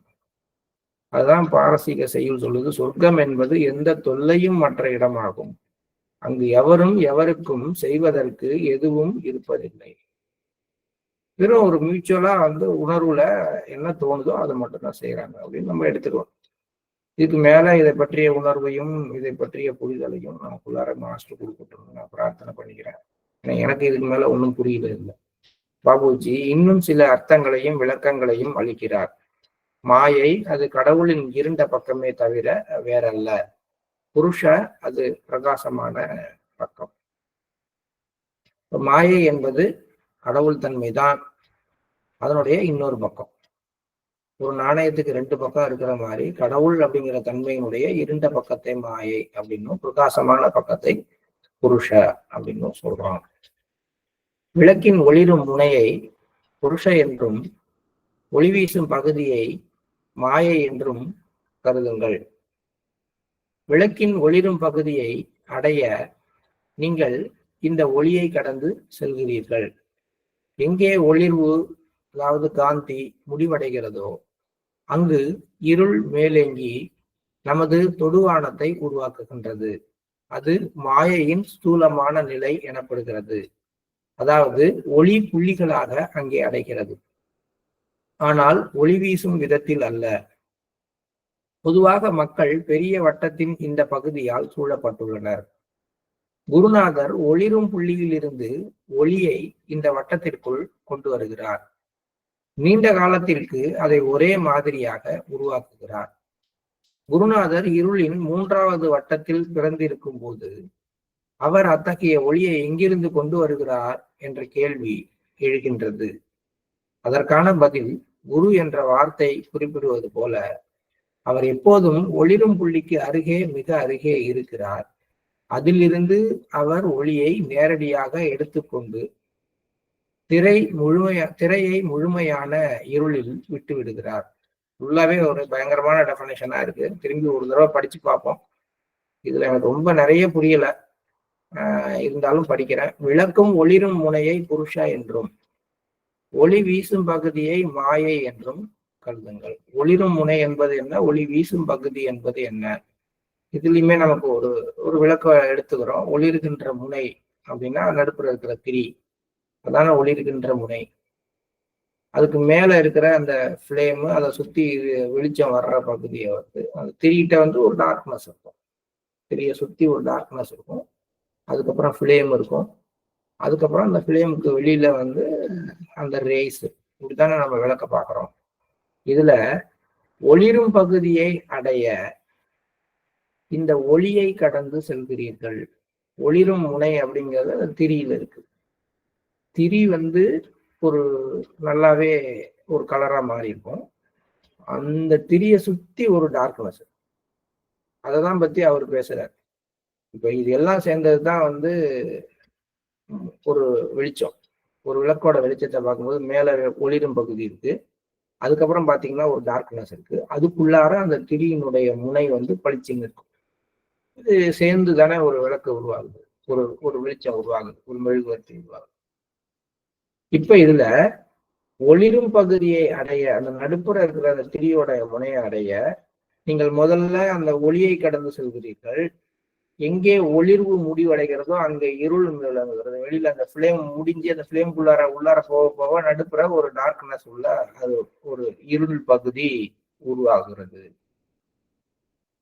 அதுதான் பாரசீக செய்யுள் சொல்லுது, சொர்க்கம் என்பது எந்த தொல்லையும் மற்ற இடமாகும், அங்கு எவரும் எவருக்கும் செய்வதற்கு எதுவும் இருப்பதில்லை. வெறும் ஒரு மியூச்சுவலா உணர்வுல என்ன தோணுதோ அதை மட்டும் தான் செய்யறாங்க அப்படின்னு நம்ம எடுத்துக்கலாம். இதுக்கு மேல இதை பற்றிய உணர்வையும் இதை பற்றிய புரிதலையும் நமக்குள்ளார மாஸ்டர் கொடுக்கட்டும் நான் பிரார்த்தனை பண்ணிக்கிறேன். எனக்கு இதுக்கு மேல ஒன்றும் புரியல இல்லை. பாபுஜி இன்னும் சில அர்த்தங்களையும் விளக்கங்களையும் அளிக்கிறார். மாயை அது கடவுளின் இருண்ட பக்கமே தவிர வேறல்ல. புருஷ அது பிரகாசமான பக்கம். மாயை என்பது கடவுள் தன்மைதான், அதனுடைய இன்னொரு பக்கம். ஒரு நாணயத்துக்கு ரெண்டு பக்கம் இருக்கிற மாதிரி கடவுள் அப்படிங்கிற தன்மையினுடைய இருண்ட பக்கத்தை மாயை அப்படின்னும் பிரகாசமான பக்கத்தை புருஷ அப்படின்னும் சொல்றோம். விளக்கின் ஒளிரும் முனையை புருஷ என்றும் ஒளி வீசும் பகுதியை மாயை என்றும் கருதுங்கள். விளக்கின் ஒளிரும் பகுதியை அடைய நீங்கள் இந்த ஒளியை கடந்து செல்கிறீர்கள். எங்கே ஒளிர்வு அதாவது காந்தி முடிவடைகிறதோ அங்கு இருள் மேலேங்கி நமது தொடுவானத்தை உருவாக்குகின்றது. அது மாயையின் ஸ்தூலமான நிலை எனப்படுகிறது. அதாவது ஒளி புள்ளிகளாக அங்கே அடைகிறது, ஆனால் ஒளி வீசும் விதத்தில் அல்ல. பொதுவாக மக்கள் பெரிய வட்டத்தின் இந்த பகுதியால் சூழப்பட்டுள்ளனர். குருநாதர் ஒளிரும் புள்ளியில் இருந்து ஒளியை இந்த வட்டத்திற்குள் கொண்டு வருகிறார். நீண்ட காலத்திற்கு அதை ஒரே மாதிரியாக உருவாக்குகிறார். குருநாதர் இருளின் மூன்றாவது வட்டத்தில் பிறந்திருக்கும் போது அவர் அத்தகைய ஒளியை எங்கிருந்து கொண்டு வருகிறார் என்ற கேள்வி எழுகின்றது. அதற்கான பதில் குரு என்ற வார்த்தை குறிப்பிடுவது போல அவர் எப்போதும் ஒளிரும் புள்ளிக்கு அருகே மிக அருகே இருக்கிறார். அதிலிருந்து அவர் ஒளியை நேரடியாக எடுத்துக்கொண்டு திரையை முழுமையான இருளில் விட்டு விடுகிறார். ஃபுல்லாவே ஒரு பயங்கரமான டெஃபனேஷனா இருக்கு. திரும்பி ஒரு தடவை படிச்சு பார்ப்போம். இதுல எனக்கு ரொம்ப நிறைய புரியல, இருந்தாலும் படிக்கிறேன். விளக்கும் ஒளிரும் முனையை புருஷா என்றும் ஒளி வீசும் பகுதியை மாயை என்றும் கருதுங்கள். ஒளிரும் முனை என்பது என்ன, ஒளி வீசும் பகுதி என்பது என்ன, இதுலயுமே நமக்கு ஒரு ஒரு விளக்கம் எடுத்துக்கிறோம். ஒளிர்கின்ற முனை அப்படின்னா நடுப்புற இருக்கிற திரி, அதான ஒளிர்கின்ற முனை. அதுக்கு மேல இருக்கிற அந்த ஃப்ளேமு, அதை சுத்தி வெளிச்சம் வர்ற பகுதியை அந்த திரிகிட்ட ஒரு டார்க்னஸ் இருக்கும். திரியை சுத்தி ஒரு டார்க்னஸ் இருக்கும். அதுக்கப்புறம் ஃப்ளேம் இருக்கும். அதுக்கப்புறம் அந்த ஃப்ளேமுக்கு வெளியில அந்த ரேஸ். இப்படித்தானே நம்ம விளக்க பார்க்குறோம். இதுல ஒளிரும் பகுதியை அடைய இந்த ஒளியை கடந்து செல்கிறீர்கள். ஒளிரும் முனை அப்படிங்கிறது அந்த திரியில இருக்கு. திரி ஒரு நல்லாவே ஒரு கலரா மாறி இருக்கும். அந்த திரியை சுத்தி ஒரு டார்க்னஸ், அததான் பத்தி அவர் பேசுறார். இப்ப இது எல்லாம் சேர்ந்ததுதான் ஒரு வெளிச்சம். ஒரு விளக்கோட வெளிச்சத்தை பார்க்கும்போது மேல ஒளிரும் பகுதி இருக்கு, அதுக்கப்புறம் பாத்தீங்கன்னா ஒரு டார்க்னஸ் இருக்கு, அதுக்குள்ளார அந்த திரியினுடைய முனை பளிச்சுன்னு இருக்கும். இது சேர்ந்து தானே ஒரு விளக்கு உருவாகுது, ஒரு வெளிச்சம் உருவாகுது, ஒரு மெழுகுவர்த்தி உருவாகுது. இப்ப இதுல ஒளிரும் பகுதியை அடைய, அந்த நடுப்புற இருக்கிற அந்த திரியோட முனையை அடைய நீங்கள் முதல்ல அந்த ஒளியை கடந்து செல்கிறீர்கள். எங்கே ஒளிர்வு முடிவடைகிறதோ அங்க இருள் விளங்குகிறது. வெளியில அந்த ஃப்ளேம் முடிஞ்சு அந்த உள்ளார போக போக நடுப்புற ஒரு டார்க்னஸ் உள்ள அது ஒரு இருள் பகுதி உருவாகிறது.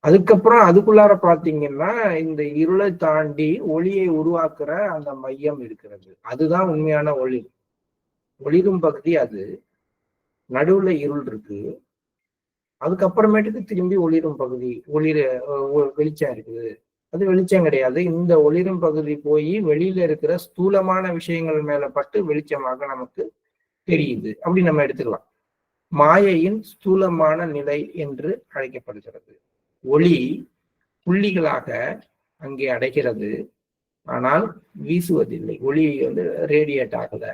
அதுக்கப்புறம் அதுக்குள்ளார பாத்தீங்கன்னா இந்த இருளை தாண்டி ஒளியை உருவாக்குற அந்த மையம் இருக்கிறது. அதுதான் உண்மையான ஒளிரும் பகுதி. அது நடுவுல இருள் இருக்கு. அதுக்கப்புறமேட்டுக்கு திரும்பி ஒளிரும் பகுதி, வெளிச்சம் இருக்குது. அது வெளிச்சம் கிடையாது. இந்த ஒளிரும் பகுதி போய் வெளியில இருக்கிற ஸ்தூலமான விஷயங்கள் மேல பட்டு வெளிச்சமாக நமக்கு தெரியுது. அப்படி நம்ம எடுத்துக்கலாம். மாயையின் ஸ்தூலமான நிலை என்று அழைக்கப்படுகிறது. ஒளி புள்ளிகளாக அங்கே அடைகிறது, ஆனால் வீசுவதில்லை. ஒளி ரேடியேட் ஆகல.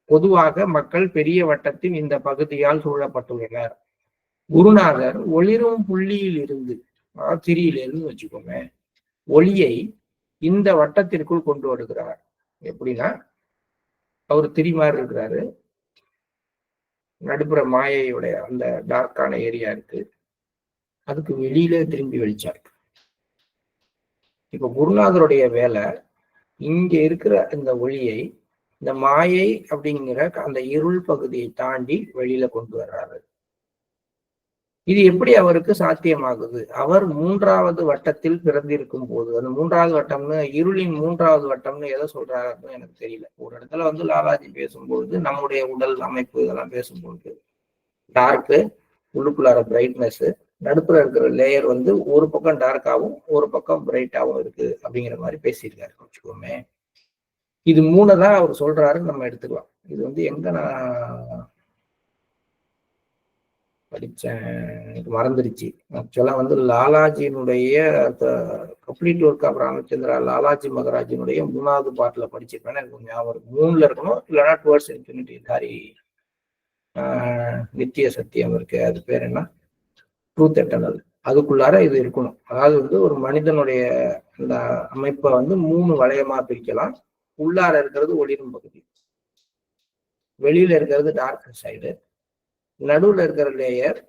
பொதுவாக மக்கள் பெரிய வட்டத்தின் இந்த பகுதியால் சூழப்பட்டுள்ளனர். குருநாதர் ஒளிரும் புள்ளியில் இருந்து, திரியிலிருந்து வச்சுக்கோங்க, ஒளியை இந்த வட்டத்திற்குள் கொண்டு வருகிறார். எப்படின்னா அவர் திரி மாதிரி இருக்கிறாரு. நடுப்புற மாயையுடைய அந்த டார்க்கான ஏரியா இருக்கு. அதுக்கு வெளியில திரும்பி வெளிச்சார். இப்ப குருநாதருடைய வேலை இங்க இருக்கிற இந்த ஒளியை இந்த மாயை அப்படிங்கிற அந்த இருள் பகுதியை தாண்டி வெளியில கொண்டு வர்றாரு. இது எப்படி அவருக்கு சாத்தியமாகுது? அவர் 3வது வட்டத்தில் பிறந்திருக்கும் போது, அந்த 3வது வட்டம்னு இருளின் 3வது வட்டம்னு எதை சொல்றாருன்னு எனக்கு தெரியல. ஒரு இடத்துல வந்து லாலாஜி பேசும்பொழுது நம்முடைய உடல் அமைப்பு இதெல்லாம் பேசும்பொழுது டார்க்கு, உள்ளுக்குள்ளார பிரைட்னஸ், நடுப்புற இருக்கிற லேயர் வந்து ஒரு பக்கம் டார்க்காகவும் ஒரு பக்கம் பிரைட்டாகவும் இருக்கு அப்படிங்கிற மாதிரி பேசியிருக்காரு வச்சுக்கோமே. இது 3 தான் அவர் சொல்றாருன்னு நம்ம எடுத்துக்கலாம். இது வந்து எங்க நான் படிச்சேன், எனக்கு மறந்துருச்சு. ஆக்சுவலா வந்து லாலாஜியினுடைய complete work of Ramachandra Lalaji மகராஜினுடைய 3வது பாட்டுல படிச்சிருப்பேன். எனக்கு ஞாபகம் இருக்கு. 3ல இருக்கணும், இல்லைன்னா டுவர்ட்ஸ் இன்ஃபினிட்டி தாரி நித்திய சத்தியம் இருக்கு, அது பேர் என்ன, ட்ரூத் எட்டர்னல், அதுக்குள்ளார இது இருக்கணும். அதாவது வந்து ஒரு மனிதனுடைய அந்த அமைப்பை வந்து 3 வளையமா பிரிக்கலாம். உள்ளார இருக்கிறது ஒளிரும் பகுதி, வெளியில இருக்கிறது டார்க் சைடு, நடுவுல இருக்கிற லேயர்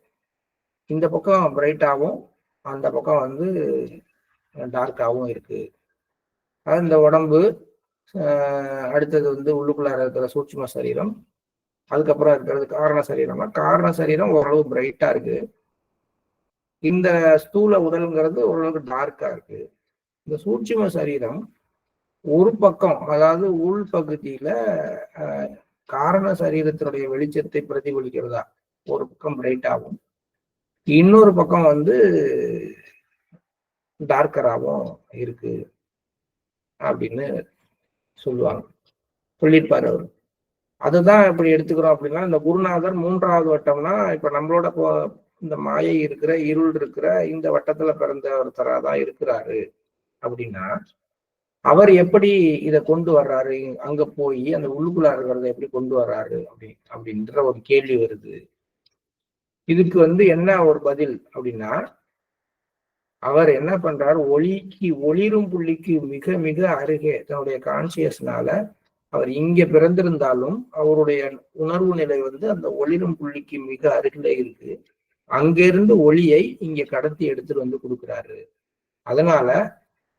இந்த பக்கம் பிரைட்டாகவும் அந்த பக்கம் வந்து டார்க்காகவும் இருக்கு. அது இந்த உடம்பு, அடுத்தது வந்து உள்ளுக்குள்ளார இருக்கிற சூட்சும சரீரம், அதுக்கப்புறம் இருக்கிறது காரண சரீரம்னா காரண சரீரம் ஓரளவு பிரைட்டா இருக்கு. இந்த ஸ்தூல உடல்ங்கிறது ஓரளவுக்கு டார்க்கா இருக்கு. இந்த சூட்சும சரீரம் ஒரு பக்கம், அதாவது உள் பகுதியில காரண சரீரத்தினுடைய வெளிச்சத்தை பிரதிபலிக்கிறதா ஒரு பக்கம் பிரைட்டாகவும், இன்னொரு பக்கம் வந்து டார்க்கராகவும் இருக்கு அப்படின்னு சொல்லுவாங்க, சொல்லியிருப்பாரு அவரு. அதுதான் இப்படி எடுத்துக்கிறோம் அப்படின்னா, இந்த குருநாதர் 3வது வட்டம்னா இப்ப நம்மளோட இந்த மாயை இருக்கிற இருள் இருக்கிற இந்த வட்டத்துல பிறந்த ஒருத்தரா தான் இருக்கிறாரு அப்படின்னா, அவர் எப்படி இதை கொண்டு வர்றாரு, அங்க போய் அந்த உள்ளுக்குள்ள இருக்கிறத எப்படி கொண்டு வர்றாரு அப்படின்ற ஒரு கேள்வி வருது. இதுக்கு வந்து என்ன ஒரு பதில் அப்படின்னா, அவர் என்ன பண்றாரு, ஒளிரும் புள்ளிக்கு மிக மிக அருகே தன்னுடைய கான்சியஸ்னால அவர் இங்க பிறந்திருந்தாலும் அவருடைய உணர்வு நிலை வந்து அந்த ஒளிரும் புள்ளிக்கு மிக அருகில இருக்கு. அங்கிருந்து ஒளியை இங்க கடத்தி எடுத்துட்டு வந்து கொடுக்குறாரு. அதனால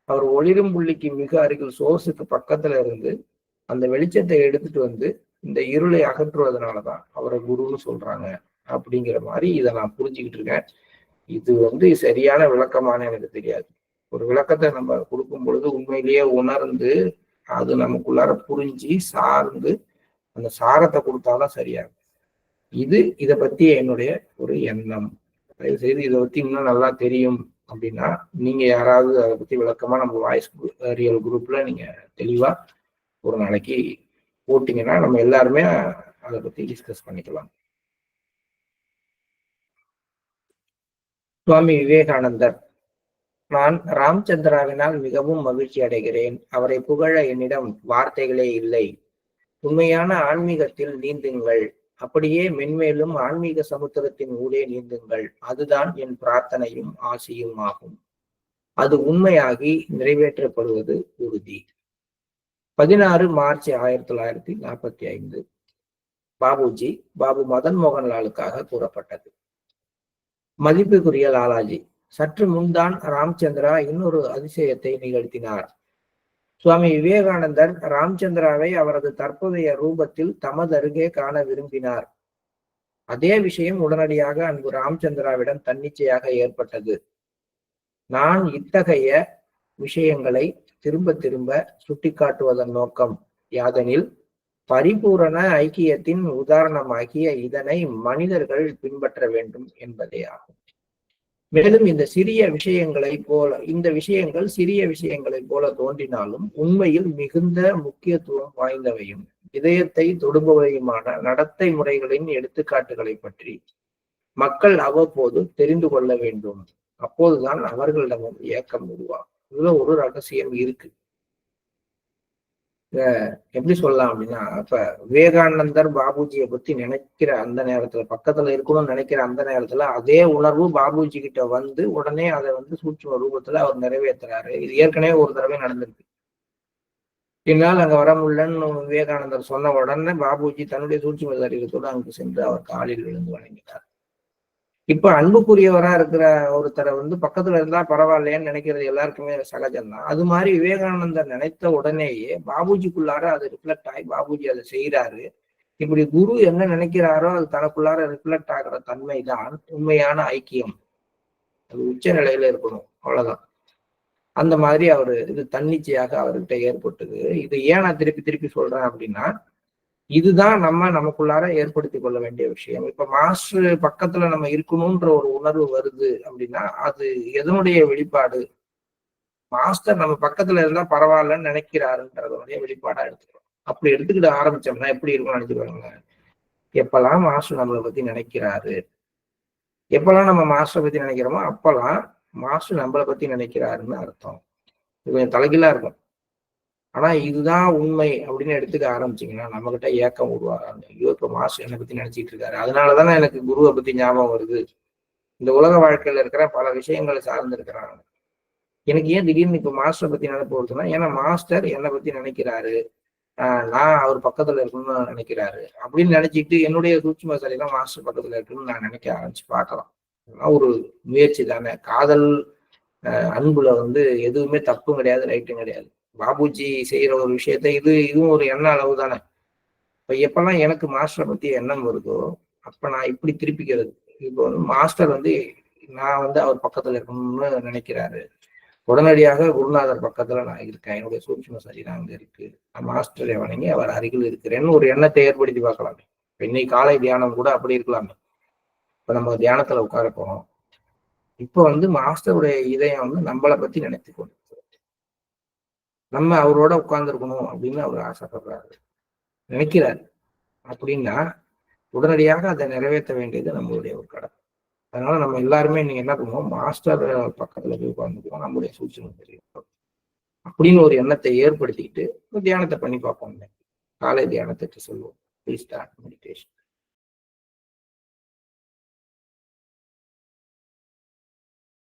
அவர் ஒளிரும் புள்ளிக்கு மிக அருகில் சோர்ஸுக்கு பக்கத்துல இருந்து அந்த வெளிச்சத்தை எடுத்துட்டு வந்து இந்த இருளை அகற்றுவதனாலதான் அவரை குருன்னு சொல்றாங்க அப்படிங்கிற மாதிரி இதை நான் புரிஞ்சுக்கிட்டு இருக்கேன். இது வந்து சரியான விளக்கமான எனக்கு தெரியாது. ஒரு விளக்கத்தை நம்ம கொடுக்கும் பொழுது உண்மையிலேயே உணர்ந்து அது நமக்குள்ளார புரிஞ்சு சார்ந்து அந்த சாரத்தை கொடுத்தாதான் சரியாகும். இதை பத்தி என்னுடைய ஒரு எண்ணம். தயவு செய்து இதை பத்தி இன்னும் நல்லா தெரியும் அப்படின்னா நீங்க யாராவது அதை பத்தி விளக்கமா நம்ம வாய்ஸ் ரியல் குரூப்ல நீங்க தெளிவா ஒரு நாளைக்கு போட்டீங்கன்னா நம்ம எல்லாருமே அதை பத்தி டிஸ்கஸ் பண்ணிக்கலாம். சுவாமி விவேகானந்தர்: நான் ராமச்சந்திராவினால் மிகவும் மகிழ்ச்சி அடைகிறேன். அவரை புகழ என்னிடம் வார்த்தைகளே இல்லை. உண்மையான ஆன்மீகத்தில் நீந்துங்கள், அப்படியே மென்மேலும் ஆன்மீக சமுத்திரத்தின் ஊடே நீந்துங்கள். அதுதான் என் பிரார்த்தனையும் ஆசையும் ஆகும். அது உண்மையாகி நிறைவேற்றப்படுவது உறுதி. 16 மார்ச் 1945 பாபுஜி பாபு மதன் மோகன்லாலுக்காக கூறப்பட்டது. மதிப்புக்குரிய லாலாஜி, சற்று முன்தான் ராமச்சந்திரா இன்னொரு அதிசயத்தை நிகழ்த்தினார். சுவாமி விவேகானந்தர் ராமச்சந்திராவை அவரது தற்போதைய ரூபத்தில் தமது அருகே காண விரும்பினார். அதே விஷயம் உடனடியாக அன்பு ராமச்சந்திராவிடம் தன்னிச்சையாக ஏற்பட்டது. நான் இத்தகைய விஷயங்களை திரும்ப திரும்ப சுட்டிக்காட்டுவதன் நோக்கம் யாதெனில், பரிபூரண ஐக்கியத்தின் உதாரணமாகிய இதனை மனிதர்கள் பின்பற்ற வேண்டும் என்பதே ஆகும். மேலும் இந்த விஷயங்கள் சிறிய விஷயங்களை போல தோன்றினாலும் உண்மையில் மிகுந்த முக்கியத்துவம் வாய்ந்தவையும் இதயத்தை தொடுபவையுமான நடத்தை முறைகளின் எடுத்துக்காட்டுகளை பற்றி மக்கள் அவ்வப்போது தெரிந்து கொள்ள வேண்டும். அப்போதுதான் அவர்களிடமும் ஏக்கம் உருவாகும். இதுல ஒரு ரகசியம் இருக்கு. எப்படி சொல்லலாம் அப்படின்னா, இப்ப விவேகானந்தர் பாபுஜியை பத்தி நினைக்கிற அந்த நேரத்துல, பக்கத்துல இருக்கணும்னு நினைக்கிற அந்த நேரத்துல அதே உணர்வு பாபுஜி கிட்ட வந்து உடனே அதை வந்து சூட்சும ரூபத்துல அவர் நிறைவேற்றுறாரு. இது ஏற்கனவே ஒரு தடவை நடந்திருக்கு. என்னால் அங்க வர முடியலன்னு விவேகானந்தர் சொன்ன உடனே பாபுஜி தன்னுடைய சூட்சும சரீரத்தோடு அங்கு சென்று அவர் காலில் விழுந்து வணங்கினார். இப்ப அன்புக்குரியவரா இருக்கிற ஒருத்தரை வந்து பக்கத்துல இருந்தா பரவாயில்லையன்னு நினைக்கிறது எல்லாருக்குமே சகஜம்தான். அது மாதிரி விவேகானந்தர் நினைத்த உடனேயே பாபுஜிக்குள்ளார அது ரிஃப்ளெக்ட் ஆகி பாபுஜி அதை செய்யறாரு. இப்படி குரு என்ன நினைக்கிறாரோ அது தனக்குள்ளார ரிஃப்ளெக்ட் ஆகிற தன்மை தான் உண்மையான ஐக்கியம். அது உச்ச நிலையில இருக்கணும், அவ்வளவுதான். அந்த மாதிரி அவரு இது தன்னிச்சையாக அவர்கிட்ட ஏற்பட்டது. இது ஏன் நான் திருப்பி திருப்பி சொல்றேன் அப்படின்னா, இதுதான் நமக்குள்ளார ஏற்படுத்தி கொள்ள வேண்டிய விஷயம். இப்ப மாஸ்டர் பக்கத்துல நம்ம இருக்கணும்ன்ற ஒரு உணர்வு வருது அப்படின்னா அது எதனுடைய வெளிப்பாடு? மாஸ்டர் நம்ம பக்கத்துல இருந்தா பரவாயில்லன்னு நினைக்கிறாருன்றதனுடைய வெளிப்பாடா எடுத்துக்கிறோம். அப்படி எடுத்துக்கிட்டு ஆரம்பிச்சோம்னா எப்படி இருக்கும்னு நினைச்சுக்கோங்க. எப்பெல்லாம் மாஸ்டர் நம்மளை பத்தி நினைக்கிறாரு, எப்பெல்லாம் நம்ம மாஸ்டரை பத்தி நினைக்கிறோமோ அப்பெல்லாம் மாஸ்டர் நம்மளை பத்தி நினைக்கிறாருன்னு அர்த்தம். இது கொஞ்சம் தலைகீழா இருக்கும். ஆனா இதுதான் உண்மை அப்படின்னு எடுத்துக்க ஆரம்பிச்சீங்கன்னா நம்ம கிட்ட ஏக்கம் உருவாகாது. ஐயோ இப்ப மாஸ்டர் என்னை பத்தி நினைச்சிட்டு இருக்காரு, அதனாலதானே எனக்கு குருவை பத்தி ஞாபகம் வருது. இந்த உலக வாழ்க்கையில இருக்கிற பல விஷயங்களை சார்ந்து இருக்கிறாங்க. எனக்கு ஏன் திடீர்னு இப்ப மாஸ்டரை பத்தி நினைப்பு வருதுன்னா, ஏன்னா மாஸ்டர் என்னை பத்தி நினைக்கிறாரு, நான் அவர் பக்கத்துல இருக்கணும்னு நினைக்கிறாரு அப்படின்னு நினைச்சிட்டு என்னுடைய சூட்சும சரீரம் மாஸ்டர் பக்கத்துல இருக்குன்னு நான் நினைக்க ஆரம்பிச்சு பார்க்கலாம். ஒரு முயற்சி தானே. காதல் அன்புல வந்து எதுவுமே தப்பும் கிடையாது, ரைட்டும் கிடையாது. பாபுஜி செய்யற ஒரு விஷயத்த இதுவும் ஒரு எண்ண அளவு தானே. இப்ப எப்பெல்லாம் எனக்கு மாஸ்டரை பத்தி எண்ணம் வருதோ அப்ப நான் இப்படி திருப்பிக்கிறது. இப்போ வந்து மாஸ்டர் வந்து நான் வந்து அவர் பக்கத்துல இருக்கணும்னு நினைக்கிறாரு, உடனடியாக குருநாதர் பக்கத்துல நான் இருக்கேன், என்னுடைய சூட்சும சரீரம் அங்க இருக்கு, நான் மாஸ்டரை வணங்கி அவர் அருகில் இருக்கிறேன்னு ஒரு எண்ணத்தை ஏற்படுத்தி பார்க்கலாமே. இன்னைக்கு காலை தியானம் கூட அப்படி இருக்கலாமே. இப்ப நம்ம தியானத்துல உட்கார போறோம், இப்ப வந்து மாஸ்டருடைய இதயம் வந்து நம்மளை பத்தி நினைத்து கொண்டு நம்ம அவரோட உட்கார்ந்துருக்கணும் அப்படின்னு அவர் ஆசைப்படுறாரு, நினைக்கிறாரு அப்படின்னா உடனடியாக அதை நிறைவேற்ற வேண்டியது நம்மளுடைய ஒரு கடமை. அதனால நம்ம எல்லாருமே நீங்க என்ன பண்ணுவோம், மாஸ்டர் பக்கத்துல போய் உட்கார்ந்துக்குவோம், நம்முடைய சூழ்ச்சி தெரியும் அப்படின்னு ஒரு எண்ணத்தை ஏற்படுத்திக்கிட்டு தியானத்தை பண்ணி பார்ப்போம். காலை தியானத்தை சொல்லுவோம். Please start meditation.